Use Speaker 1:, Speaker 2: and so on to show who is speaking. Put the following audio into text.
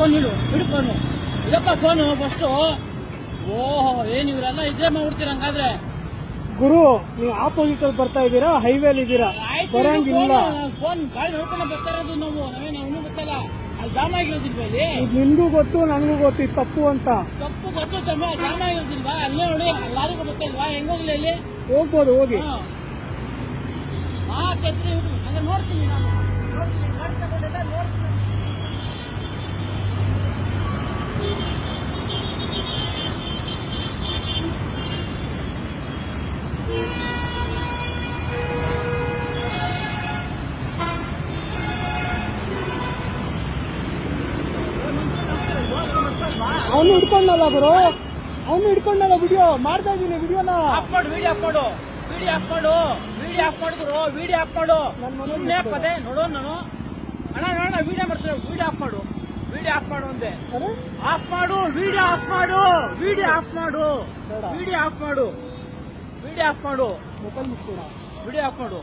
Speaker 1: Phone ಬಿಡು phone ಇದಪ್ಪ phone first. ಓಹೋ ಏನ್ ಇವರೆಲ್ಲ ಇದೇ ಮಾಡ್ಬಿಡ್ತೀರ ಹಂಗಾದ್ರೆ.
Speaker 2: ಗುರು ನೀವು ಆಪೋಸಿಟ್ ಅಲ್ಲಿ ಬರ್ತಾ ಇದ್ದೀರಾ, ಹೈವೇಲಿ ಇದ್ದೀರಾ, ಬರಂಗಿಲ್ಲ.
Speaker 1: ಫೋನ್ ಗಾಳಿ ನೋಡ್ಕೊಂಡು ಬರ್ತಾ ಇರೋದು ನಾವೇನು ಗೊತ್ತಲ್ಲ, ಅಲ್ಲಿ ಜಾಮ್ ಆಗಿರೋದಿಲ್ವಾ ಇಲ್ಲಿ?
Speaker 2: ನಿನ್ಗೂ ಗೊತ್ತು ನನಗೂ ಗೊತ್ತು ಇದು ತಪ್ಪು ಅಂತ.
Speaker 1: ತಪ್ಪು ಗೊತ್ತು ಜಾಮ್ ಆಗಿರೋದಿಲ್ವಾ? ಅಲ್ಲೇ ನೋಡಿ ಲಾರಿಗೆ ಗೊತ್ತಿಲ್ವಾ? ಹೆಂಗೋಗ್ಲಿ ಇಲ್ಲಿ
Speaker 2: ಹೋಗ್ಬೋದು, ಹೋಗಿ.
Speaker 1: ಮಾತೆತ್ರಿ ಹಂಗ ನೋಡ್ತೀನಿ ನಾನು, ನೋಡ್ತೀನಿ ಗಾಡಿ ತಗೊಂಡೆಲ್ಲ ನೋಡ್ತೀನಿ.
Speaker 2: ಅವನು ಹಿಡ್ಕೊಂಡಲ್ಲ ಗುರು, ಅವನು ಹಿಡ್ಕೊಂಡಲ್ಲ. ವಿಡಿಯೋ ಮಾಡ್ತಾ ಇದೀನಿ, ವಿಡಿಯೋನ
Speaker 1: ಆಫ್ ಮಾಡು, ವಿಡಿಯೋ ಆಫ್ ಮಾಡು, ವಿಡಿಯೋ ಆಫ್ ಮಾಡು, ವಿಡಿಯೋ ಆಫ್ ಮಾಡಿದ್ರು, ವಿಡಿಯೋ ಆಫ್ ಮಾಡು. ಸುಮ್ಮನೆ ಪದೇ ನೋಡು ನಾನು ಅಣ್ಣ ನೋಡ ವಿಡಿಯೋ ಮಾಡ್ತಾರೆ. ವಿಡಿಯೋ ಆಫ್ ಮಾಡು, ವಿಡಿಯೋ ಆಫ್ ಮಾಡು ಅಂದೆ. ಆಫ್ ಮಾಡು, ವಿಡಿಯೋ ಆಫ್ ಮಾಡು, ವಿಡಿಯೋ ಆಫ್ ಮಾಡು, ವಿಡಿಯೋ ಆಫ್ ಮಾಡು, ವಿಡಿಯೋ ಆಫ್ ಮಾಡು,
Speaker 2: ಮೊಬೈಲ್ ಮುಟ್ಬೇಡ,
Speaker 1: ವಿಡಿಯೋ ಆಫ್ ಮಾಡು.